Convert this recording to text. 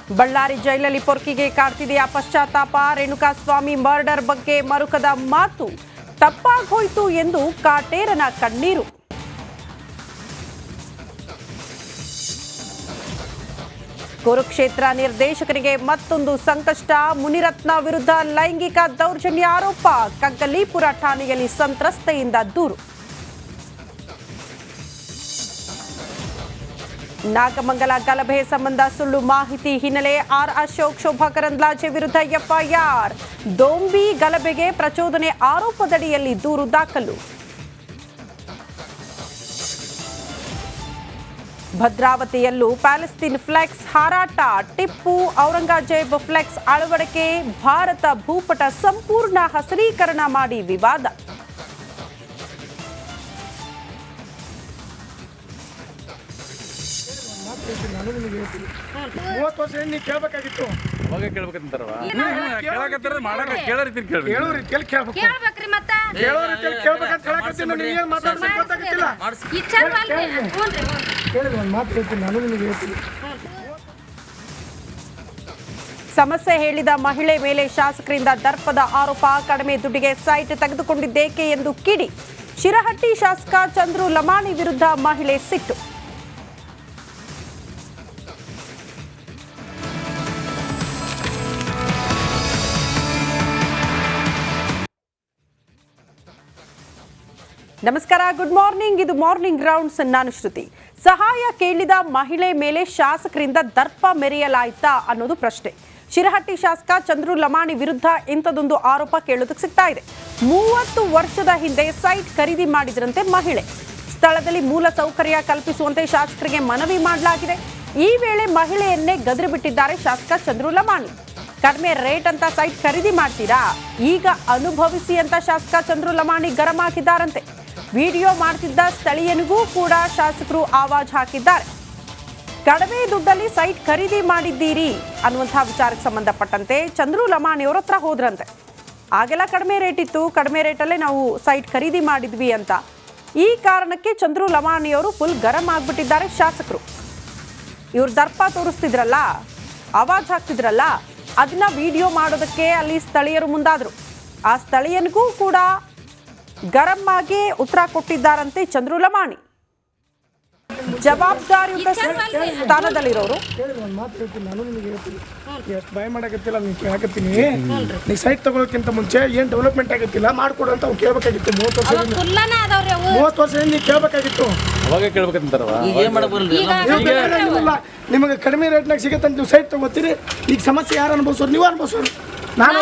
ಬಳ್ಳಾರಿ ಜೈಲಲ್ಲಿ ಪೊರ್ಕಿಗೆ ಕಾಡ್ತಿದೆಯಾ ಪಶ್ಚಾತ್ತಾಪ. ರೇಣುಕಾಸ್ವಾಮಿ ಮರ್ಡರ್ ಬಗ್ಗೆ ಮರುಕದ ಮಾತು. ತಪ್ಪಾಗೋಯ್ತು ಎಂದು ಕಾಟೇರನ ಕಣ್ಣೀರು. ಕುರುಕ್ಷೇತ್ರ ನಿರ್ದೇಶಕರಿಗೆ ಮತ್ತೊಂದು ಸಂಕಷ್ಟ. ಮುನಿರತ್ನ ವಿರುದ್ಧ ಲೈಂಗಿಕ ದೌರ್ಜನ್ಯ ಆರೋಪ. ಕಗ್ಗಲೀಪುರ ಠಾಣೆಯಲ್ಲಿ ಸಂತ್ರಸ್ತೆಯಿಂದ ದೂರು. ನಾಗಮಂಗಲ ಗಲಭೆ ಸಂಬಂಧ ಸುಳ್ಳು ಮಾಹಿತಿ ಹಿನ್ನೆಲೆ ಆರ್ ಅಶೋಕ್ ಶೋಭಾ ಕರಂದ್ಲಾಜೆ ವಿರುದ್ಧ ಎಫ್ಐಆರ್. ದೋಂಬಿ ಗಲಭೆಗೆ ಪ್ರಚೋದನೆ ಆರೋಪದಡಿಯಲ್ಲಿ ದೂರು ದಾಖಲು. ಭದ್ರಾವತಿಯಲ್ಲೂ ಪ್ಯಾಲೆಸ್ತೀನ್ ಫ್ಲೆಕ್ಸ್ ಹಾರಾಟ. ಟಿಪ್ಪು ಔರಂಗಜೇಬ್ ಫ್ಲೆಕ್ಸ್ ಅಳವಡಿಕೆ. ಭಾರತ ಭೂಪಟ ಸಂಪೂರ್ಣ ಹಸಿರೀಕರಣ ಮಾಡಿ ವಿವಾದ. ಸಮಸ್ಯೆ ಹೇಳಿದ ಮಹಿಳೆ ಮೇಲೆ ಶಾಸಕರಿಂದ ದರ್ಪದ ಆರೋಪ. ಕಡಿಮೆ ದುಡ್ಡಿಗೆ ಸೈಟ್ ತೆಗೆದುಕೊಂಡಿದ್ದೇಕೆ ಎಂದು ಕಿಡಿ. ಶಿರಹಟ್ಟಿ ಶಾಸಕ ಚಂದ್ರು ಲಮಾಣಿ ವಿರುದ್ಧ ಮಹಿಳೆ ಸಿಟ್ಟು. ನಮಸ್ಕಾರ, ಗುಡ್ ಮಾರ್ನಿಂಗ್. ಇದು ಮಾರ್ನಿಂಗ್ ರೌಂಡ್ಸ್. ನಾನು ಶ್ರುತಿ. ಸಹಾಯ ಕೇಳಿದ ಮಹಿಳೆ ಮೇಲೆ ಶಾಸಕರಿಂದ ದರ್ಪ ಮೆರೆಯಲಾಯ್ತಾ ಅನ್ನೋದು ಪ್ರಶ್ನೆ. ಶಿರಹಟ್ಟಿ ಶಾಸಕ ಚಂದ್ರು ಲಮಾಣಿ ವಿರುದ್ಧ ಇಂಥದೊಂದು ಆರೋಪ ಕೇಳೋದಕ್ಕೆ ಸಿಗ್ತಾ ಇದೆ. 30 ವರ್ಷದ ಹಿಂದೆ ಸೈಟ್ ಖರೀದಿ ಮಾಡಿದ್ರಂತೆ ಮಹಿಳೆ. ಸ್ಥಳದಲ್ಲಿ ಮೂಲ ಸೌಕರ್ಯ ಕಲ್ಪಿಸುವಂತೆ ಶಾಸಕರಿಗೆ ಮನವಿ ಮಾಡಲಾಗಿದೆ. ಈ ವೇಳೆ ಮಹಿಳೆಯನ್ನೇ ಗದರಿ ಬಿಟ್ಟಿದ್ದಾರೆ ಶಾಸಕ ಚಂದ್ರು ಲಮಾಣಿ. ಕಡಿಮೆ ರೇಟ್ ಅಂತ ಸೈಟ್ ಖರೀದಿ ಮಾಡ್ತೀರಾ, ಈಗ ಅನುಭವಿಸಿ ಅಂತ ಶಾಸಕ ಚಂದ್ರು ಲಮಾಣಿ ಗರಂ ಹಾಕಿದ್ದಾರಂತೆ. ವಿಡಿಯೋ ಮಾಡ್ತಿದ್ದ ಸ್ಥಳೀಯನಿಗೂ ಕೂಡ ಶಾಸಕರು ಆವಾಜ್ ಹಾಕಿದ್ದಾರೆ. ಕಡಿಮೆ ದುಡ್ಡಲ್ಲಿ ಸೈಟ್ ಖರೀದಿ ಮಾಡಿದ್ದೀರಿ ಅನ್ನುವಂತಹ ವಿಚಾರಕ್ಕೆ ಸಂಬಂಧಪಟ್ಟಂತೆ ಚಂದ್ರು ಲಮಾಣಿಯವ್ರ ಹತ್ರ ಹೋದ್ರಂತೆ. ಆಗೆಲ್ಲ ಕಡಿಮೆ ರೇಟ್ ಇತ್ತು, ಕಡಿಮೆ ರೇಟಲ್ಲೇ ನಾವು ಸೈಟ್ ಖರೀದಿ ಮಾಡಿದ್ವಿ ಅಂತ. ಈ ಕಾರಣಕ್ಕೆ ಚಂದ್ರು ಲಮಾಣಿಯವರು ಫುಲ್ ಗರಂ ಆಗ್ಬಿಟ್ಟಿದ್ದಾರೆ ಶಾಸಕರು. ಇವ್ರು ದರ್ಪ ತೋರಿಸ್ತಿದ್ರಲ್ಲ, ಆವಾಜ್ ಹಾಕ್ತಿದ್ರಲ್ಲ, ಅದನ್ನ ವಿಡಿಯೋ ಮಾಡೋದಕ್ಕೆ ಅಲ್ಲಿ ಸ್ಥಳೀಯರು ಮುಂದಾದ್ರು. ಆ ಸ್ಥಳೀಯನಿಗೂ ಕೂಡ ಗರಂ ಆಗಿ ಉತ್ತರ ಕೊಟ್ಟಿದ್ದಾರಂತೆ ಚಂದ್ರು ಲಮಾಣಿ. ಜವಾಬ್ದಾರಿಯುತ ಸ್ಥಾನದಲ್ಲಿರೋರು ಭಯ ಮಾಡಕತ್ತಿಲ್ಲ, ನೀವು ಕೇಳಕತ್ತೀನಿ. ನೀವು ಸೈಟ್ ತಗೊಳಕ್ಕಿಂತ ಮುಂಚೆ ಏನ್ ಡೆವಲಪ್ಮೆಂಟ್ ಆಗತ್ತಿಲ್ಲ ಮಾಡ್ಕೊಡು ಅಂತ ಅವ್ರು ಕೇಳಬೇಕಾಗಿತ್ತು. 30 ವರ್ಷ ನೀವು ಕೇಳಬೇಕಾಗಿತ್ತು. ನಿಮಗೆ ಕಡಿಮೆ ರೇಟ್ನಾಗ ಸಿಗತ್ತಂತ ನೀವು ಸೈಟ್ ತಗೋತೀರಿ. ಈಗ ಸಮಸ್ಯೆ ಯಾರು ಅನುಭವಿಸೋರು? ನೀವು ಅನುಭವಿಸೋರು, ನಾನು